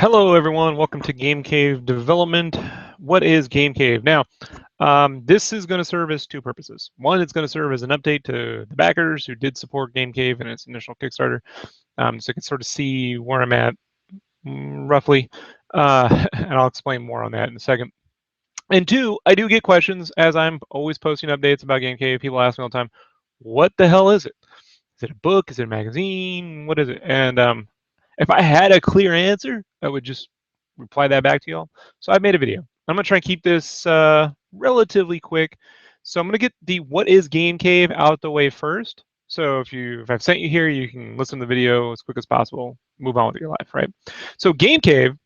Hello everyone, welcome to Game Cave Development. What is Game Cave? Now, this is going to serve as two purposes. One, it's going to serve as an update to the backers who did support Game Cave in its initial Kickstarter, so you can sort of see where I'm at roughly, and I'll explain more on that in a second. And two, I do get questions as I'm always posting updates about Game Cave. People ask me all the time, what the hell is it? Is it a book? Is it a magazine? What is it? And if I had a clear answer, I would just reply that back to y'all. So I made a video. I'm going to try and keep this relatively quick. So I'm going to get the what is Game Cave out the way first. So if I've sent you here, you can listen to the video as quick as possible, move on with your life, right? So Game Cave,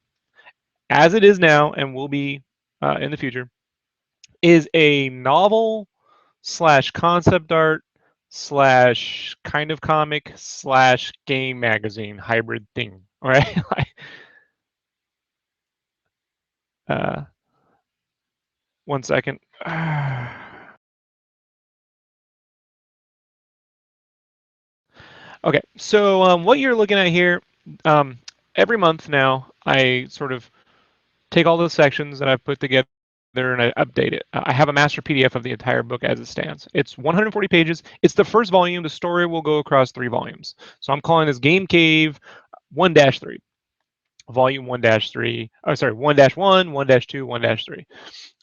as it is now and will be in the future, is a novel / concept art / kind of comic / game magazine hybrid thing. All right. One second. Okay, so what you're looking at here, every month now, I sort of take all those sections that I've put together and I update it. I have a master PDF of the entire book as it stands. It's 140 pages. It's the first volume. The story will go across 3 volumes. So I'm calling this Game Cave 1-3. Volume 1-3. Oh, sorry, 1-1, 1-2,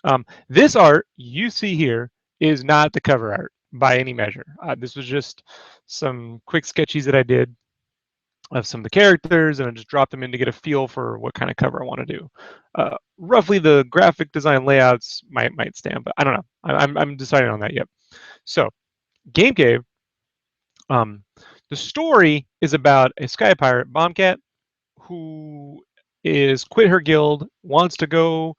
1-3. This art you see here is not the cover art by any measure. This was just some quick sketches that I did of some of the characters, and I just dropped them in to get a feel for what kind of cover I want to do. Roughly, the graphic design layouts might stand, but I don't know. I'm deciding on that yet. So, Game Cave. The story is about a sky pirate, Bombcat, who is quit her guild, wants to go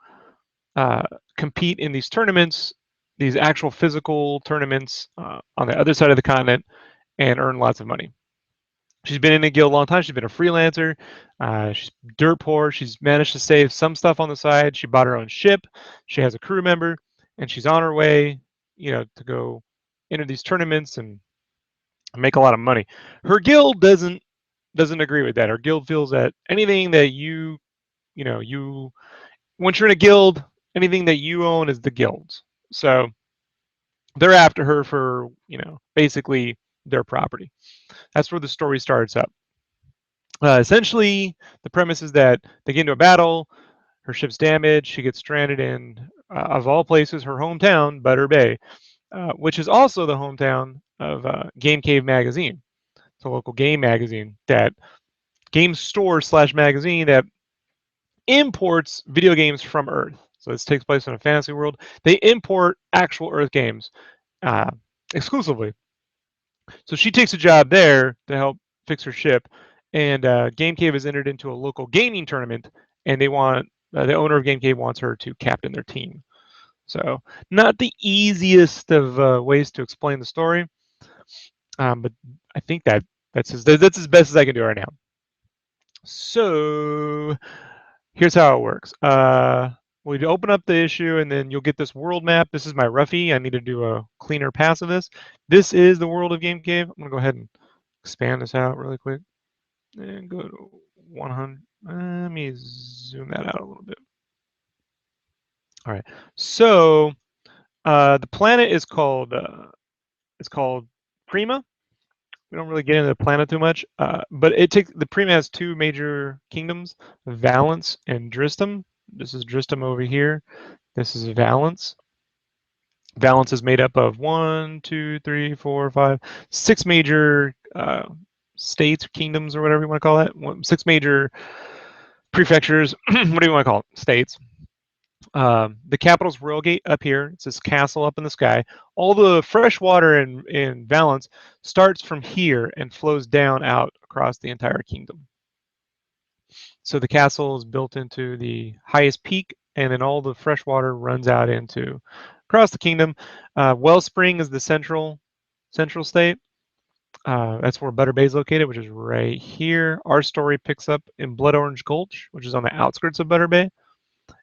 compete in these tournaments, these actual physical tournaments on the other side of the continent, and earn lots of money. She's been in a guild a long time. She's been a freelancer. She's dirt poor. She's managed to save some stuff on the side. She bought her own ship. She has a crew member, and she's on her way, to go enter these tournaments and make a lot of money. Her guild doesn't agree with that. Her guild feels that anything that once you're in a guild, anything that you own is the guild's. So they're after her for, basically their property. That's where the story starts up. Essentially, the premise is that they get into a battle, her ship's damaged, she gets stranded in, of all places, her hometown, Butter Bay, which is also the hometown of Game Cave magazine. It's a local game magazine, that game store / magazine that imports video games from Earth. So this takes place in a fantasy world. They import actual Earth games exclusively. So she takes a job there to help fix her ship, and Game Cave has entered into a local gaming tournament, and they want the owner of Game Cave wants her to captain their team. So not the easiest of ways to explain the story, but I think that's as best as I can do right now. So here's how it works. We open up the issue, and then you'll get this world map. This is my roughie. I need to do a cleaner pass of this. This is the world of Game Cave. I'm going to go ahead and expand this out really quick. And go to 100. Let me zoom that out a little bit. All right. So the planet is called Prima. We don't really get into the planet too much, but the Prima has 2 major kingdoms, Valence and Dristum. This is Dristum over here. This is Valence. Valence is made up of 1, 2, 3, 4, 5, 6 major states, kingdoms, or whatever you want to call that. 6 major prefectures. What do you want to call it? States. The capital's Royalgate up here. It's this castle up in the sky. All the fresh water in Valence starts from here and flows down out across the entire kingdom. So the castle is built into the highest peak, and then all the fresh water runs out across the kingdom. Wellspring is the central state. That's where Butter Bay is located, which is right here. Our story picks up in Blood Orange Gulch, which is on the outskirts of Butter Bay,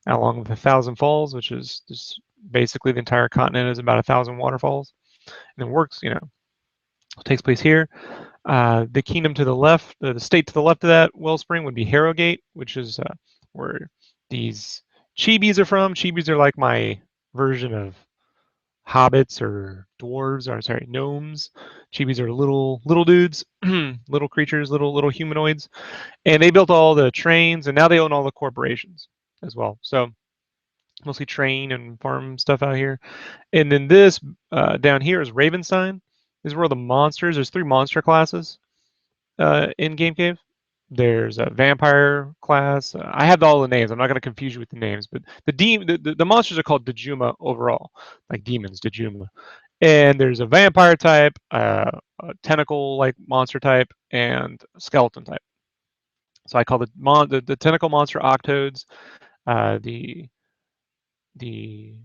along with 1,000 Falls, which is just basically the entire continent is about 1,000 waterfalls. And it works, takes place here. The kingdom to the left, the state to the left of that Wellspring would be Harrogate, which is where these chibis are from. Chibis are like my version of hobbits or dwarves, or sorry, gnomes. Chibis are little dudes, little creatures, little humanoids, and they built all the trains, and now they own all the corporations as well. So mostly train and farm stuff out here. And then this down here is Ravenstein. This is where the monsters. There's 3 monster classes in Game Cave. There's a vampire class. I have all the names. I'm not going to confuse you with the names, but the monsters are called Dejuma overall, like demons, Dejuma. And there's a vampire type, a tentacle like monster type, and a skeleton type. So I call the tentacle monster Octoads. The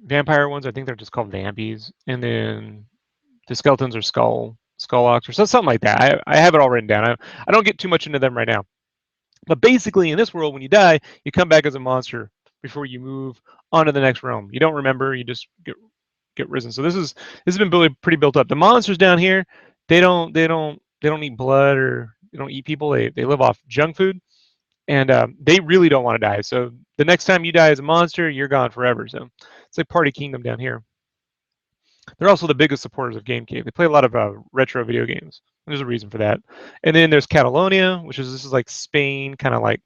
vampire ones, I think they're just called Vampies, and then the skeletons are Skullocks or something like that. I have it all written down. I don't get too much into them right now. But basically, in this world, when you die, you come back as a monster before you move on to the next realm. You don't remember. You just get risen. So this has been pretty built up. The monsters down here, they don't eat blood or they don't eat people. They live off junk food, and they really don't want to die. So the next time you die as a monster, you're gone forever. So it's like Party Kingdom down here. They're also the biggest supporters of Game Cave. They play a lot of retro video games. There's a reason for that. And then there's Catalonia, this is like Spain, kind of like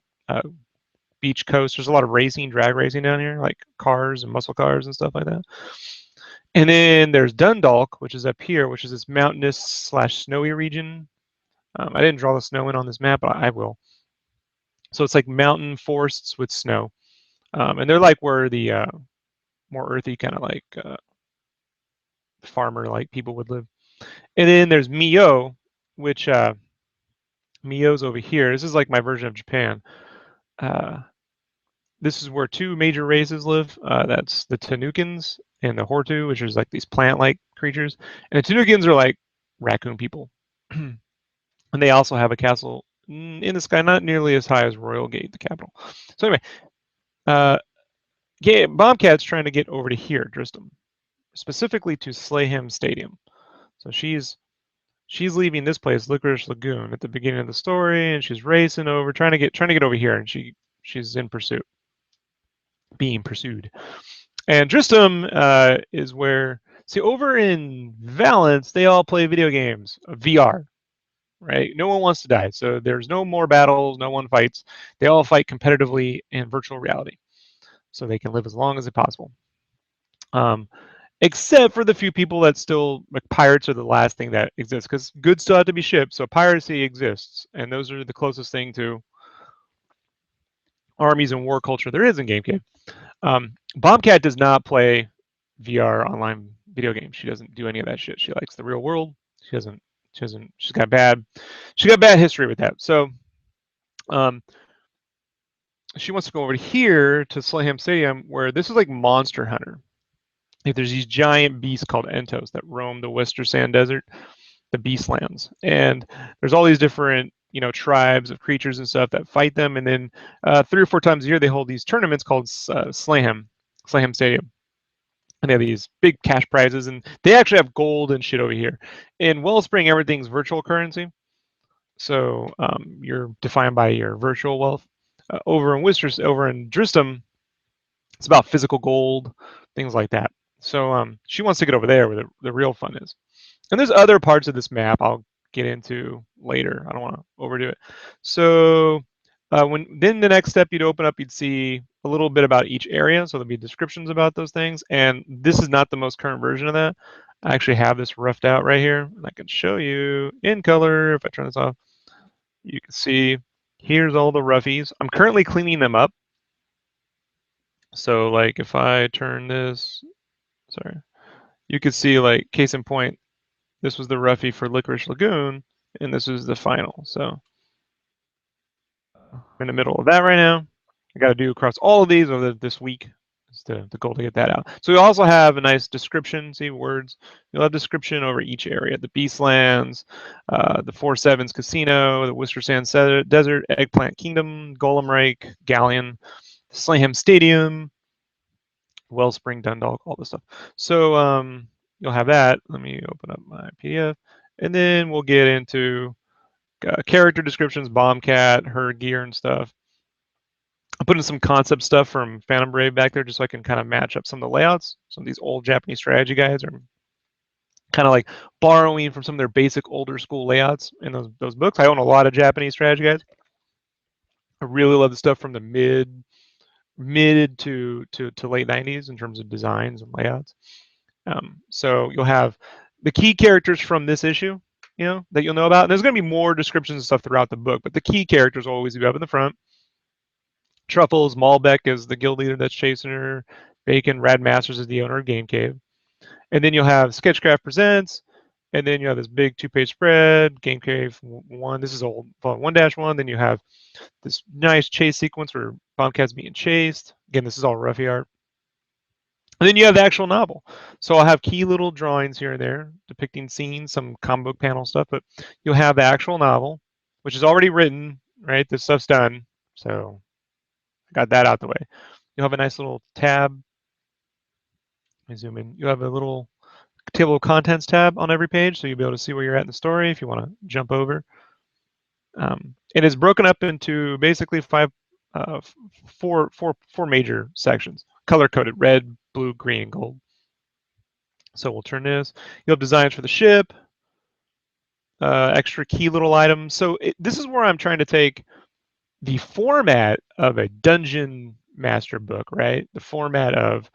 beach coast. There's a lot of drag racing down here, like cars and muscle cars and stuff like that. And then there's Dundalk, which is up here, which is this mountainous / snowy region. I didn't draw the snow in on this map, but I will. So it's like mountain forests with snow. And they're like where the more earthy kind of like farmer like people would live. And then there's Mio, which Mio's over here. This is like my version of Japan. This is where 2 major races live. That's the Tanukins and the Hortu, which is like these plant-like creatures. And the Tanukins are like raccoon people. And they also have a castle in the sky, not nearly as high as Royal Gate, the capital. So anyway, yeah, Bombcat's trying to get over to here, Dristum, specifically to Slayham Stadium. So she's leaving this place, Licorice Lagoon, at the beginning of the story, and she's racing over, trying to get over here, and she's in pursuit, being pursued. And Dristum is where, see, over in Valence, they all play video games, VR, right? No one wants to die, so there's no more battles, no one fights. They all fight competitively in virtual reality, so they can live as long as possible. Except for the few people that still, like, pirates are the last thing that exists, because goods still have to be shipped, so piracy exists, and those are the closest thing to armies and war culture there is in Game Cave. Bombcat does not play VR online video games. She doesn't do any of that shit. She likes the real world. She's got bad history with that. So she wants to go over here to Slayham Stadium, where this is like Monster Hunter. Like, there's these giant beasts called Entos that roam the Western Sand Desert, the Beastlands, and there's all these different tribes of creatures and stuff that fight them, and then 3 or 4 times a year they hold these tournaments called Slayham Stadium, and they have these big cash prizes, and they actually have gold and shit over here. In Wellspring, everything's virtual currency, so you're defined by your virtual wealth. Over in Dristum, it's about physical gold, things like that. So she wants to get over there where the real fun is. And there's other parts of this map I'll get into later. I don't want to overdo it. So then the next step you'd open up, you'd see a little bit about each area. So there'll be descriptions about those things. And this is not the most current version of that. I actually have this roughed out right here. And I can show you in color. If I turn this off, you can see here's all the roughies. I'm currently cleaning them up. So like if I turn this, sorry, you could see, like, case in point, this was the roughie for Licorice Lagoon, and this is the final. So I'm in the middle of that right now. I got to do across all of these over this week. It's the goal to get that out. So we also have a nice description, see words. You'll have description over each area. The Beastlands, the 4-7s Casino, the Worcester Sand Desert, Eggplant Kingdom, Golem Reich, Galleon, Slayham Stadium, Wellspring, Dundalk, all this stuff. So you'll have that. Let me open up my PDF. And then we'll get into character descriptions, Bombcat, her gear and stuff. I put in some concept stuff from Phantom Brave back there just so I can kind of match up some of the layouts. Some of these old Japanese strategy guides are kind of like borrowing from some of their basic older school layouts in those books. I own a lot of Japanese strategy guides. I really love the stuff from the mid to late 90s in terms of designs and layouts. So you'll have the key characters from this issue, that you'll know about. And there's going to be more descriptions and stuff throughout the book, but the key characters will always be up in the front. Truffles, Malbec is the guild leader that's chasing her. Bacon, Rad Masters is the owner of Game Cave. And then you'll have SketchCraft Presents, and then you have this big 2-page spread, Game Cave 1. This is old 1-1. Then you have this nice chase sequence where Bombcat's being chased. Again, this is all roughy art. And then you have the actual novel. So I'll have key little drawings here and there depicting scenes, some comic book panel stuff, but you'll have the actual novel, which is already written, right? This stuff's done. So I got that out the way. You'll have a nice little tab. Let me zoom in. You have a little table of contents tab on every page, so you'll be able to see where you're at in the story if you want to jump over. It is broken up into basically four major sections, color-coded: red, blue, green, and gold. So we'll turn this. You'll have designs for the ship, extra key little items. So this is where I'm trying to take the format of a dungeon master book, right? The format of,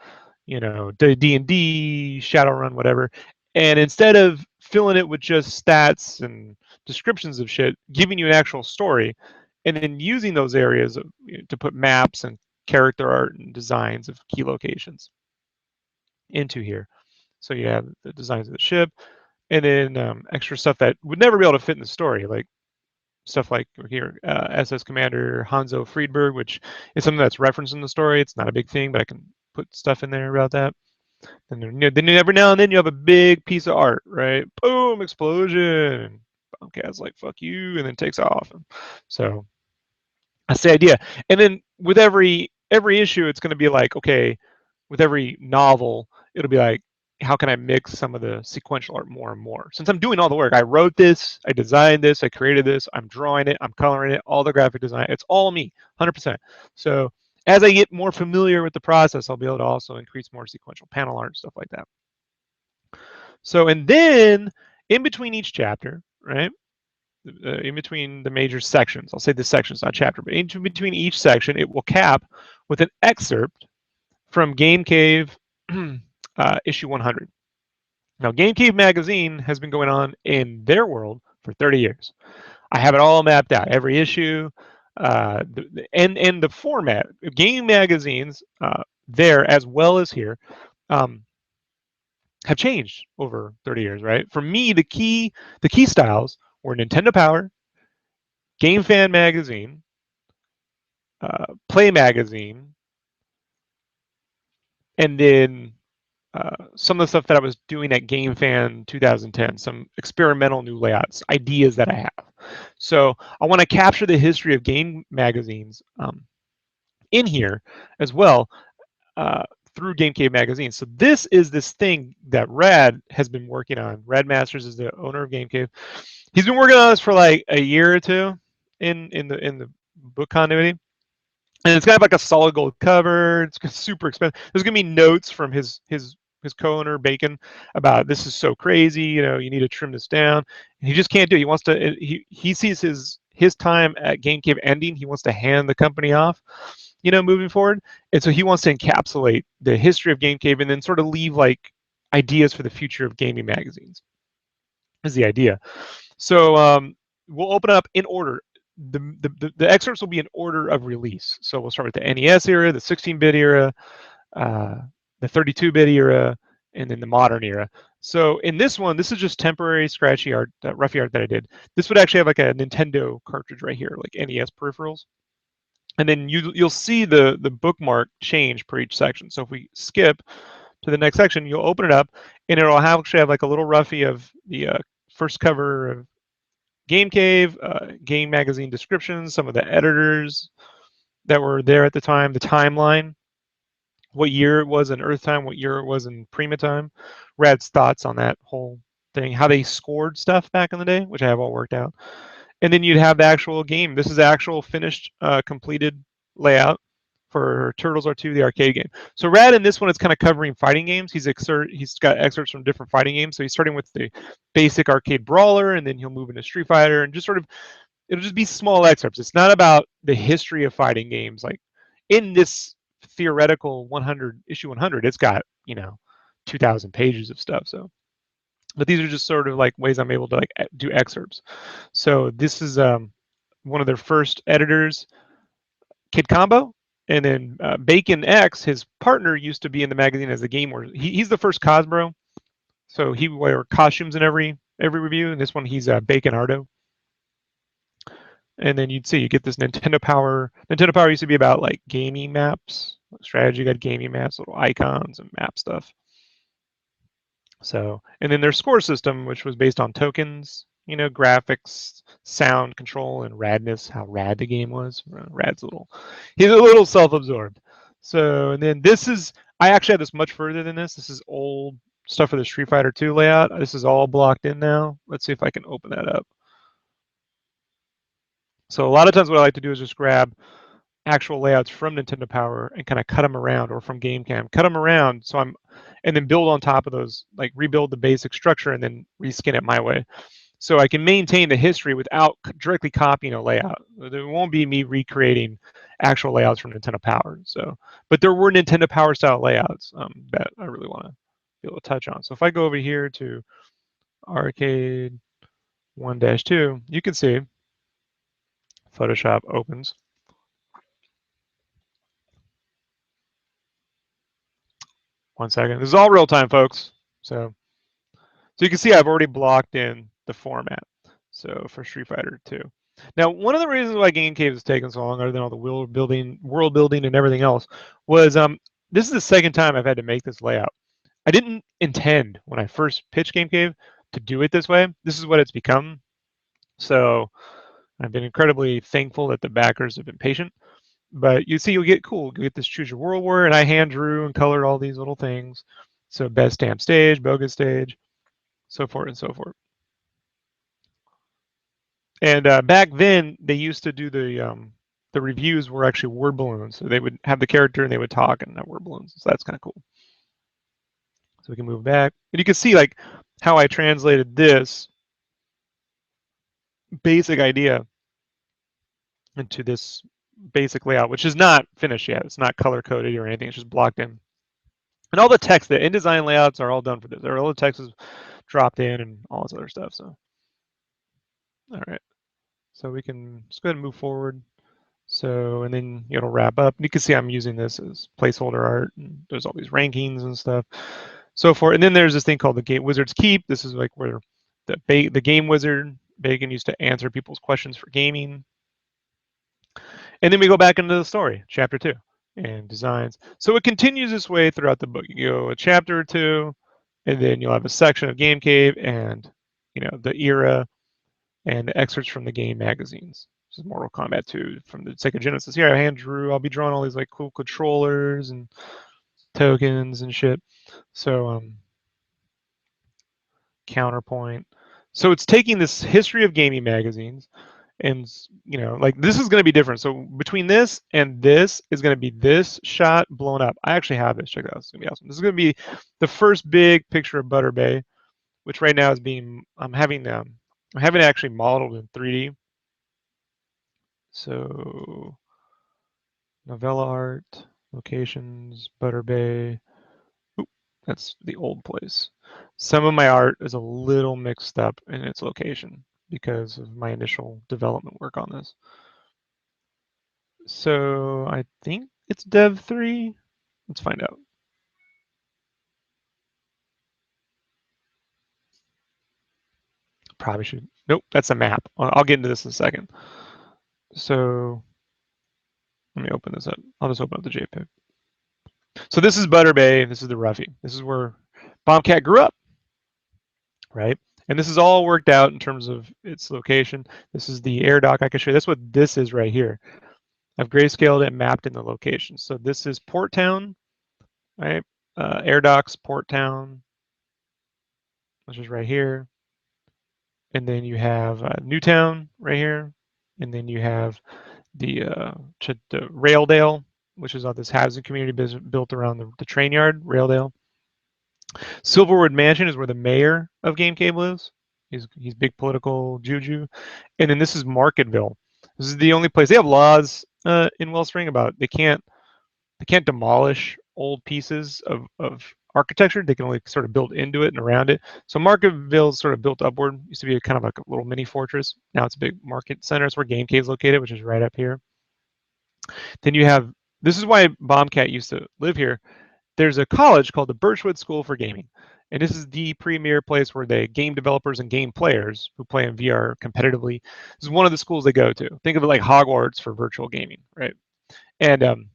D&D, Shadowrun, whatever. And instead of filling it with just stats and descriptions of shit, giving you an actual story, and then using those areas to put maps and character art and designs of key locations into here. So you have the designs of the ship, and then extra stuff that would never be able to fit in the story, like stuff like here, SS Commander Hanzo Friedberg, which is something that's referenced in the story. It's not a big thing, but I can put stuff in there about that. And then every now and then you have a big piece of art, right? Boom, explosion. Bombcat's like, fuck you, and then takes off. So that's the idea. And then with every issue, it's going to be like, okay, with every novel, it'll be like, how can I mix some of the sequential art more and more? Since I'm doing all the work, I wrote this, I designed this, I created this, I'm drawing it, I'm coloring it, all the graphic design, it's all me, 100%. So as I get more familiar with the process, I'll be able to also increase more sequential panel art, stuff like that. So, and then in between each chapter, right, in between the major sections, I'll say the sections, not chapter, but in between each section, it will cap with an excerpt from Game Cave issue 100. Now, Game Cave magazine has been going on in their world for 30 years. I have it all mapped out, every issue, and the format. Game magazines there as well as here have changed over 30 years, right? For me, the key styles were Nintendo Power, Game Fan magazine, Play magazine, and then some of the stuff that I was doing at Game Fan 2010, some experimental new layouts, ideas that I have. So I want to capture the history of game magazines in here as well through Game Cave magazine. So this is this thing that Rad has been working on. Rad Masters is the owner of Game Cave. He's been working on this for like a year or two in the book continuity. And it's kind of like a solid gold cover. It's super expensive. There's gonna be notes from his co-owner Bacon about this is so crazy. You need to trim this down. And he just can't do it. He wants to. He sees his time at Game Cave ending. He wants to hand the company off, moving forward. And so he wants to encapsulate the history of Game Cave and then sort of leave like ideas for the future of gaming magazines. Is the idea. So we'll open up in order. The excerpts will be in order of release. So we'll start with the NES era, the 16-bit era, the 32-bit era, and then the modern era. So in this one, this is just temporary scratchy art, roughy art that I did. This would actually have like a Nintendo cartridge right here, like NES peripherals. And then you'll see the bookmark change per each section. So if we skip to the next section, you'll open it up, and it'll actually have like a little roughie of the first cover of Game Cave, game magazine descriptions, some of the editors that were there at the time, the timeline, what year it was in Earth time, what year it was in Prima time, Rad's thoughts on that whole thing, how they scored stuff back in the day, which I have all worked out. And then you'd have the actual game. This is the actual finished, completed layout for Turtles R2, the arcade game. So Rad in this one is kind of covering fighting games. He's got excerpts from different fighting games. So he's starting with the basic arcade brawler, and then he'll move into Street Fighter, and just sort of it'll just be small excerpts. It's not about the history of fighting games. Like in this theoretical 100 issue 100, it's got 2,000 pages of stuff. So, but these are just sort of like ways I'm able to like do excerpts. So this is one of their first editors, Kid Combo. And then Bacon X, his partner, used to be in the magazine as a game warrior. He's the first Cosbro, so he wore costumes in every review. And this one, he's Bacon Ardo. And then you'd see you get this Nintendo Power. Nintendo Power used to be about like gaming maps, strategy guide, gaming maps, little icons and map stuff. So, and then their score system, which was based on tokens, graphics, sound control, and radness, how rad the game was. He's a little self-absorbed. So, and then I actually had this much further than this. This is old stuff for the Street Fighter 2 layout. This is all blocked in now. Let's see if I can open that up. So a lot of times what I like to do is just grab actual layouts from Nintendo Power and kind of cut them around, or from GameCam, cut them around. And then build on top of those, like rebuild the basic structure and then reskin it my way. So I can maintain the history without directly copying a layout. There won't be me recreating actual layouts from Nintendo Power. So, but there were Nintendo Power style layouts that I really want to be able to touch on. So if I go over here to Arcade 1-2, you can see Photoshop opens. One second. This is all real time, folks. So you can see I've already blocked in the format. So for Street Fighter 2. Now, one of the reasons why Game Cave has taken so long, other than all the world building, and everything else, was this is the second time I've had to make this layout. I didn't intend when I first pitched Game Cave to do it this way. This is what it's become. So I've been incredibly thankful that the backers have been patient. But you see, you'll get this Choose Your World War, and I hand drew and colored all these little things. So best stamp stage, bogus stage, so forth and so forth. And back then, they used to do the reviews were actually word balloons. So they would have the character and they would talk and have word balloons. So that's kind of cool. So we can move back, and you can see like how I translated this basic idea into this basic layout, which is not finished yet. It's not color coded or anything. It's just blocked in. And all the text, the InDesign layouts are all done for this. All the text is dropped in and all this other stuff. So, all right. So we can just go ahead and move forward. So, and then it'll wrap up. And you can see I'm using this as placeholder art. And there's all these rankings and stuff. So forth. And then there's this thing called the Game Wizard's Keep. This is like where the Game Wizard, Bacon, used to answer people's questions for gaming. And then we go back into the story, chapter 2, and designs. So it continues this way throughout the book. You go a chapter or two, and then you'll have a section of Game Cave and the era and the excerpts from the game magazines. This is Mortal Kombat 2 from the Sega Genesis. Here I hand drew. I'll be drawing all these like cool controllers and tokens and shit. So counterpoint. So it's taking this history of gaming magazines, and like this is going to be different. So between this and this is going to be this shot blown up. I actually have this. Check it out. It's going to be awesome. This is going to be the first big picture of Butter Bay, which right now is being I'm having it actually modeled in 3D. So novella art, locations, Butter Bay. Oop, that's the old place. Some of my art is a little mixed up in its location because of my initial development work on this. So I think it's Dev 3. Let's find out. Probably should. Nope, that's a map. I'll get into this in a second. So let me open this up. I'll just open up the JPEG. So this is Butter Bay. This is the Roughie. This is where Bombcat grew up, right? And this is all worked out in terms of its location. This is the air dock I can show you. That's what this is right here. I've grayscaled it and mapped in the location. So this is Port Town, right? Air docks, Port Town. which is right here. And then you have Newtown right here. And then you have the Raildale, which is all this housing community built around the train yard, Raildale. Silverwood Mansion is where the mayor of Game Cave lives. He's big political juju. And then this is Marketville. This is the only place they have laws in Wellspring about they can't demolish old pieces of architecture. They can only sort of build into it and around it. So Marketville is sort of built upward. Used to be kind of like a little mini fortress. Now it's a big market center. It's where Game Cave is located, which is right up here. Then you have, this is why Bombcat used to live here. There's a college called the Birchwood School for Gaming. And this is the premier place where the game developers and game players who play in VR competitively. This is one of the schools they go to. Think of it like Hogwarts for virtual gaming, right? And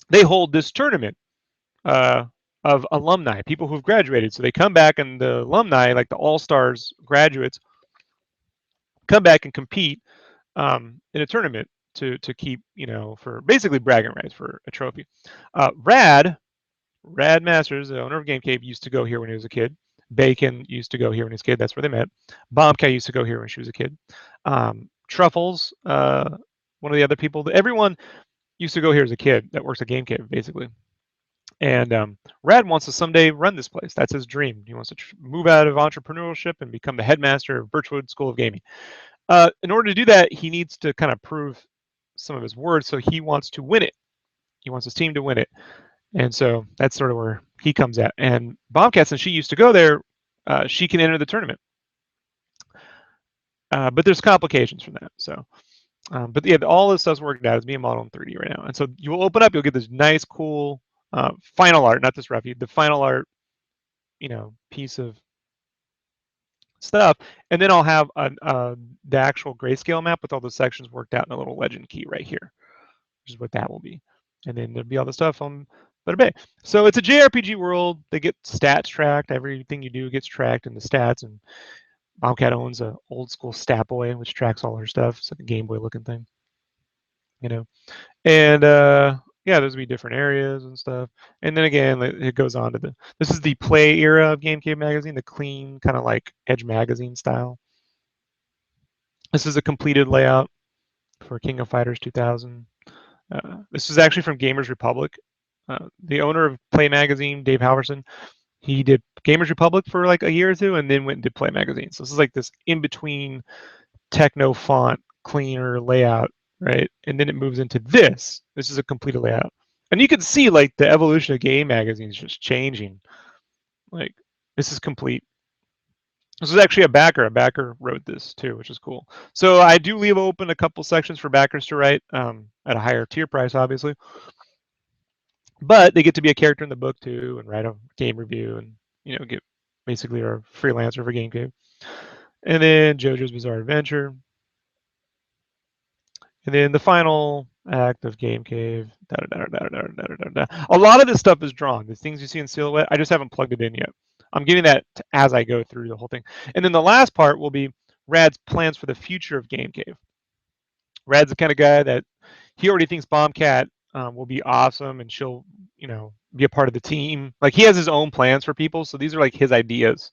they hold this tournament of alumni, people who've graduated. So they come back and the alumni, like the all-stars graduates, come back and compete in a tournament to keep, for basically bragging rights for a trophy. Rad Masters, the owner of Game Cave, used to go here when he was a kid. Bacon used to go here when he was a kid. That's where they met. Bombcat used to go here when she was a kid. Truffles, one of the other people. Everyone used to go here as a kid that works at Game Cave, basically. And Rad wants to someday run this place. That's his dream. He wants to move out of entrepreneurship and become the headmaster of Birchwood School of Gaming. In order to do that, he needs to kind of prove some of his words, so he wants to win it. He wants his team to win it. And so that's sort of where he comes at. And Bombcat, since she used to go there, she can enter the tournament. But there's complications from that. So, but yeah, all this stuff's worked out. It's being modeled in 3D right now. And so you will open up, you'll get this nice, cool final art, not this roughy, the final art, piece of stuff. And then I'll have the actual grayscale map with all the sections worked out in a little legend key right here, which is what that will be. And then there'll be all the stuff on Better Bay. So it's a JRPG world. They get stats tracked. Everything you do gets tracked in the stats. And Bobcat owns a old school Stat Boy, which tracks all her stuff. It's like a Game Boy looking thing, And yeah, there's be different areas and stuff. And then again, it goes on to this is the play era of Game Cave magazine, the clean kind of like Edge magazine style. This is a completed layout for King of Fighters 2000. This is actually from Gamers Republic. The owner of Play Magazine, Dave Halverson, he did Gamers Republic for like a year or two and then went and did Play Magazine. So this is like this in-between techno font, cleaner layout, right? And then it moves into this. This is a completed layout. And you can see like the evolution of game magazines just changing. Like this is complete. This is actually a backer. A backer wrote this too, which is cool. So I do leave open a couple sections for backers to write at a higher tier price, obviously. But they get to be a character in the book too, and write a game review, and get basically a freelancer for Game Cave. And then JoJo's Bizarre Adventure. And then the final act of Game Cave. A lot of this stuff is drawn. The things you see in Silhouette, I just haven't plugged it in yet. I'm getting that as I go through the whole thing. And then the last part will be Rad's plans for the future of Game Cave. Rad's the kind of guy that he already thinks Bombcat will be awesome, and she'll, be a part of the team. Like he has his own plans for people, so these are like his ideas.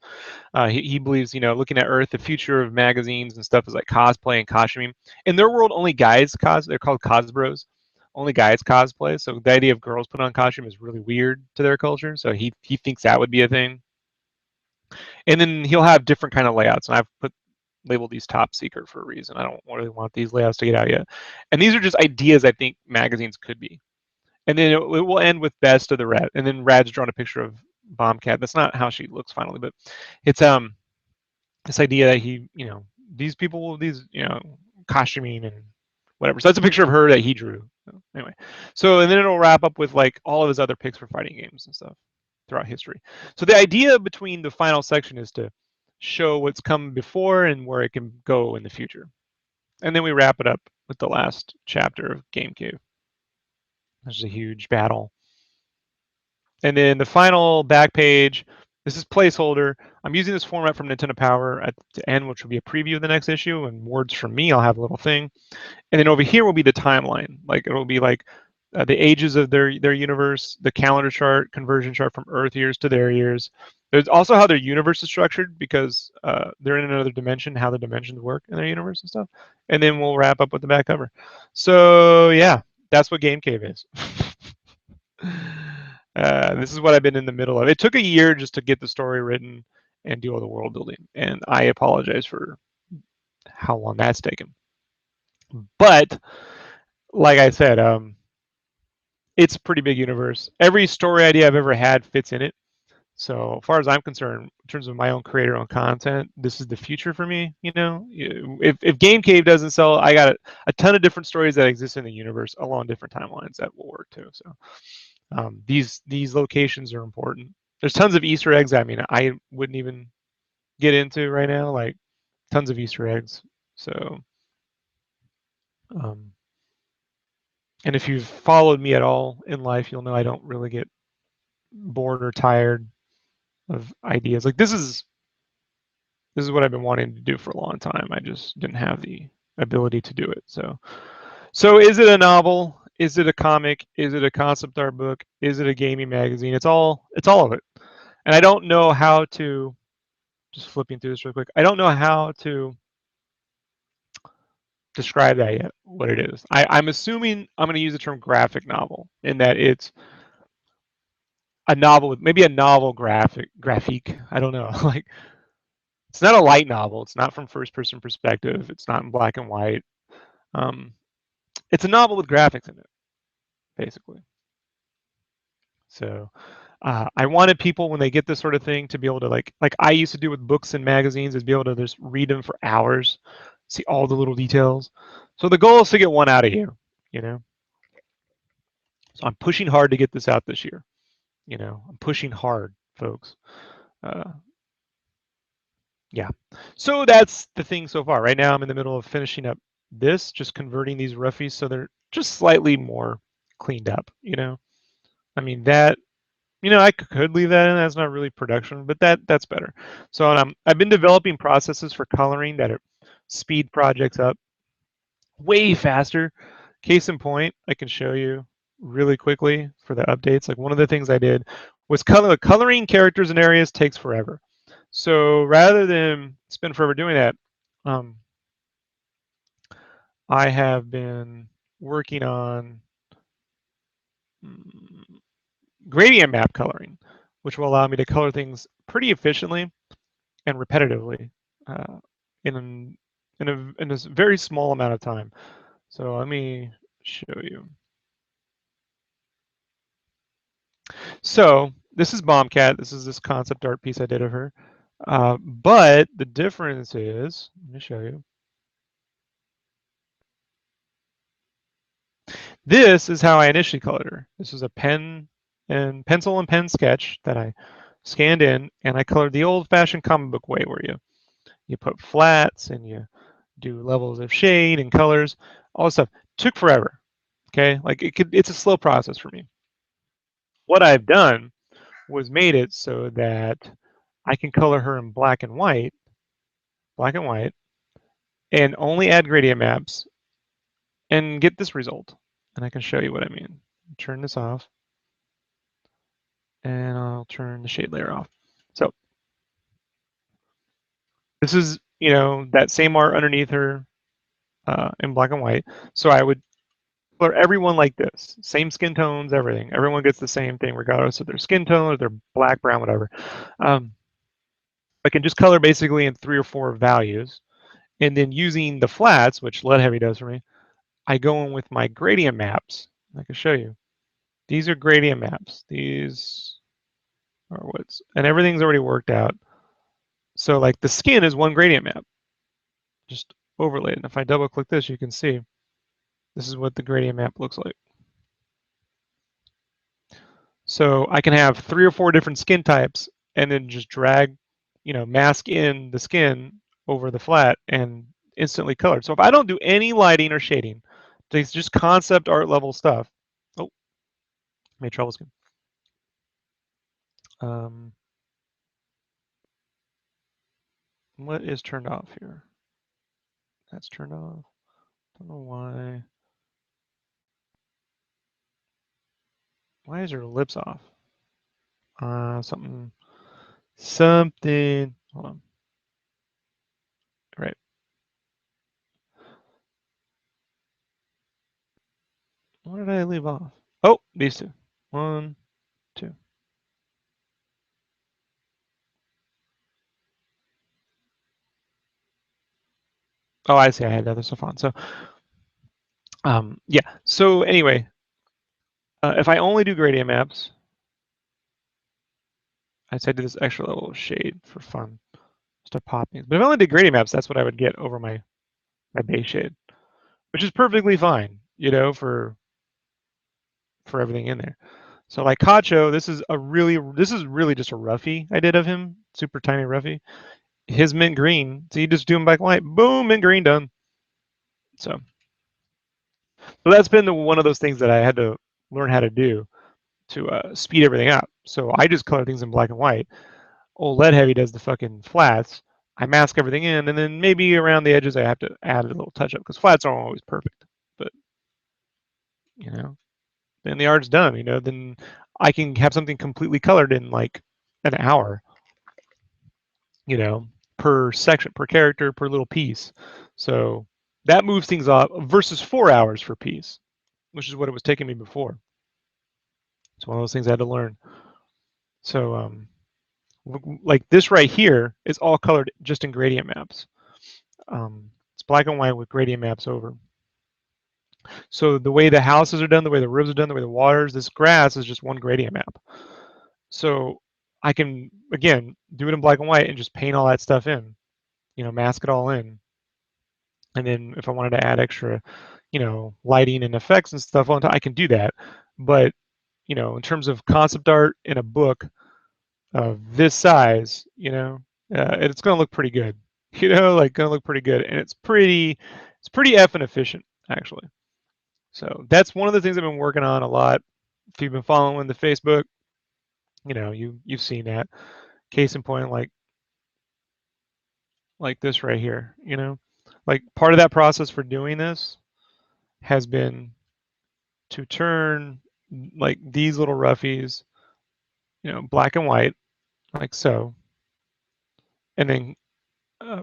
He believes, looking at Earth, the future of magazines and stuff is like cosplay and costuming. In their world, only guys they're called cosbros. Only guys cosplay. So the idea of girls put on costume is really weird to their culture. So he thinks that would be a thing. And then he'll have different kind of layouts, and I've labeled these top secret for a reason. I don't really want these layouts to get out yet. And these are just ideas I think magazines could be. And then it will end with best of the Rad. And then Rad's drawn a picture of Bombcat. That's not how she looks finally, but it's this idea that he, these people, costuming and whatever. So that's a picture of her that he drew. So anyway, and then it'll wrap up with like all of his other picks for fighting games and stuff throughout history. So the idea between the final section is to show what's come before and where it can go in the future. And then we wrap it up with the last chapter of Game Cave. There's a huge battle. And then the final back page, this is placeholder. I'm using this format from Nintendo Power at the end, which will be a preview of the next issue, and words from me, I'll have a little thing. And then over here will be the timeline. Like it'll be like the ages of their universe, the calendar chart, conversion chart from Earth years to their years, There's also how their universe is structured because they're in another dimension, how the dimensions work in their universe and stuff. And then we'll wrap up with the back cover. So yeah, that's what Game Cave is. This is what I've been in the middle of. It took a year just to get the story written and do all the world building, and I apologize for how long that's taken. But like I said, it's a pretty big universe. Every story idea I've ever had fits in it. So as far as I'm concerned, in terms of my own creator-owned content, this is the future for me. You know, if Game Cave doesn't sell, I got a ton of different stories that exist in the universe along different timelines that will work too. So these locations are important. There's tons of Easter eggs. I mean, I wouldn't even get into right now. Like tons of Easter eggs. So, um, and if you've followed me at all in life, you'll know I don't really get bored or tired of ideas. Like this is what I've been wanting to do for a long time. I just didn't have the ability to do it. So is it a novel? Is it a comic? Is it a concept art book? Is it a gaming magazine? It's all of it. And I don't know how to, just flipping through this real quick. I don't know how to describe that yet, what it is. I'm assuming I'm going to use the term graphic novel in that it's a novel with maybe a novel graphic. I don't know. Like it's not a light novel. It's not from first person perspective. It's not in black and white. Um, it's a novel with graphics in it, basically. So I wanted people when they get this sort of thing to be able to like I used to do with books and magazines is be able to just read them for hours, see all the little details. So the goal is to get one out of you, you know. So I'm pushing hard to get this out this year. You know, I'm pushing hard, folks. Uh, yeah. So that's the thing so far. Right now, I'm in the middle of finishing up this, just converting these roughies so they're just slightly more cleaned up. You know, I mean that. You know, I could leave that in. That's not really production, but that's better. So I've been developing processes for coloring that are speed projects up way faster. Case in point, I can show you really quickly for the updates. Like one of the things I did was coloring characters and areas takes forever. So rather than spend forever doing that, um, I have been working on gradient map coloring, which will allow me to color things pretty efficiently and repetitively uh, in a very small amount of time. So let me show you. So this is Bombcat. This is this concept art piece I did of her. But the difference is, let me show you. This is how I initially colored her. This is a pencil and pen sketch that I scanned in, and I colored the old-fashioned comic book way, where you put flats and you do levels of shade and colors, all this stuff. Took forever. Okay, like it's a slow process for me. What I've done was made it so that I can color her in black and white, and only add gradient maps and get this result. And I can show you what I mean. Turn this off, and I'll turn the shade layer off. So this is, you know, that same art underneath her in black and white. So I would color everyone like this, same skin tones, everything. Everyone gets the same thing regardless of their skin tone or their black, brown, whatever. Um, I can just color basically in 3 or 4 values. And then using the flats, which Lead Heavy does for me, I go in with my gradient maps. I can show you. These are gradient maps. These are what's, and everything's already worked out. So like the skin is one gradient map, just overlaid. And if I double click this, you can see this is what the gradient map looks like. So I can have 3 or 4 different skin types and then just drag, you know, mask in the skin over the flat and instantly colored. So if I don't do any lighting or shading, it's just concept art level stuff. Oh, made trouble skin. Um, what is turned off here? That's turned off. Don't know why. Why is her lips off? Something something. Hold on. All right. What did I leave off? Oh, these two. 1, 2. Oh, I see. I had other stuff on. So, yeah. So anyway, if I only do gradient maps, I said do this extra level of shade for fun, start popping. But if I only did gradient maps, that's what I would get over my base shade, which is perfectly fine, for everything in there. So like Cacho, this is really just a roughie I did of him, super tiny roughie. His mint green, so you just do him black and white, boom, mint green done. So that's been one of those things that I had to learn how to do to speed everything up. So I just color things in black and white. Old Lead Heavy does the fucking flats. I mask everything in, and then maybe around the edges I have to add a little touch up because flats aren't always perfect. But you know, then the art's done. Then I can have something completely colored in like an hour. You know, per section, per character, per little piece. So that moves things up versus 4 hours for piece, which is what it was taking me before. It's one of those things I had to learn. So like this right here is all colored just in gradient maps. It's black and white with gradient maps over. So the way the houses are done, the way the roofs are done, the way the waters, this grass is just one gradient map. So I can, again, do it in black and white and just paint all that stuff in, mask it all in. And then if I wanted to add extra, lighting and effects and stuff on top, I can do that. But, in terms of concept art in a book of this size, it's going to look pretty good, like going to look pretty good. And it's pretty effing efficient, actually. So that's one of the things I've been working on a lot. If you've been following the Facebook, you've seen that. Case in point, like this right here, like part of that process for doing this has been to turn like these little roughies, black and white, like so, and then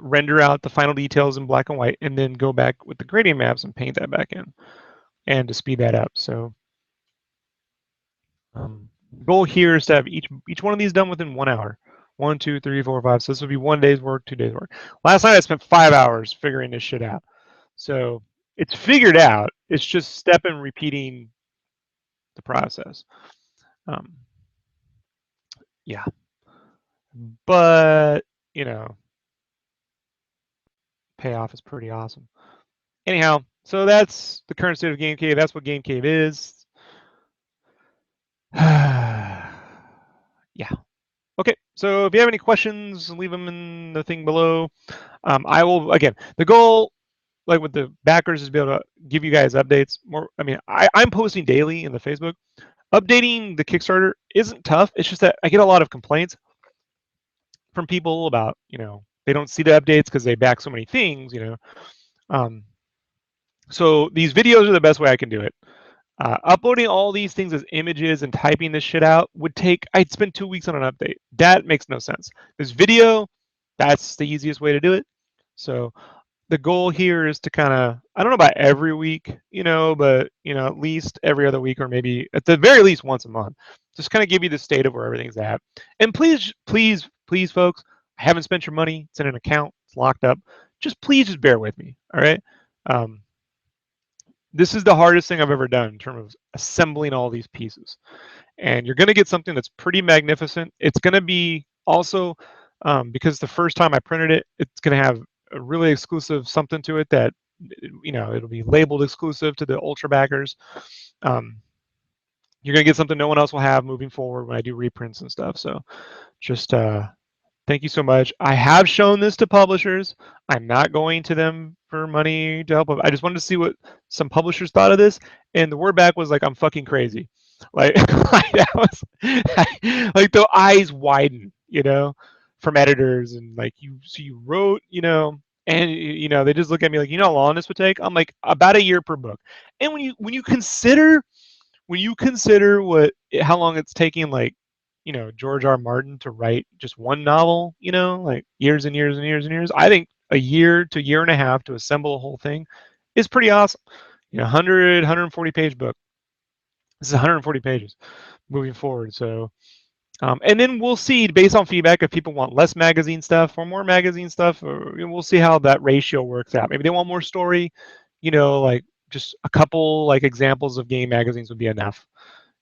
render out the final details in black and white, and then go back with the gradient maps and paint that back in, and to speed that up. So goal here is to have each one of these done within 1 hour. 1, 2, 3, 4, 5. So this would be 1 day's work, 2 days work. Last night I spent 5 hours figuring this shit out. So it's figured out. It's just step and repeating the process. Yeah. But, payoff is pretty awesome. Anyhow, so that's the current state of Game Cave. That's what Game Cave is. Yeah. Okay, so if you have any questions, leave them in the thing below. I will, again, the goal, like with the backers, is to be able to give you guys updates. I'm posting daily in the Facebook. Updating the Kickstarter isn't tough. It's just that I get a lot of complaints from people about, they don't see the updates because they back so many things, So these videos are the best way I can do it. Uploading all these things as images and typing this shit out I'd spend 2 weeks on an update. That makes no sense. This video, that's the easiest way to do it. So the goal here is to kind of, I don't know about every week, but, at least every other week, or maybe at the very least once a month, just kind of give you the state of where everything's at. And please, folks, I haven't spent your money. It's in an account. It's locked up. Please just bear with me. All right. This is the hardest thing I've ever done in terms of assembling all these pieces. And you're going to get something that's pretty magnificent. It's going to be also, because the first time I printed it, it's going to have a really exclusive something to it that, it'll be labeled exclusive to the ultra backers. You're going to get something no one else will have moving forward when I do reprints and stuff. So just thank you so much. I have shown this to publishers. I'm not going to them for money to help them. I just wanted to see what some publishers thought of this, and the word back was like, I'm fucking crazy. Like, that was like the eyes widen, from editors, and like you wrote, and they just look at me like, how long this would take? I'm like, about a year per book. And when you consider how long it's taking, like, George R. Martin to write just one novel, like years and years and years and years. I think a year to year and a half to assemble a whole thing is pretty awesome. 140 page book. This is 140 pages moving forward. So, and then we'll see based on feedback if people want less magazine stuff or more magazine stuff, or we'll see how that ratio works out. Maybe they want more story, like just a couple like examples of game magazines would be enough,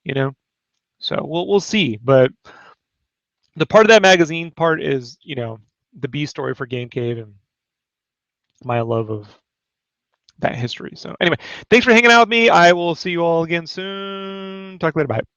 you know. So we'll see. But the part of that magazine part is, the B story for Game Cave and my love of that history. So anyway, thanks for hanging out with me. I will see you all again soon. Talk later. Bye.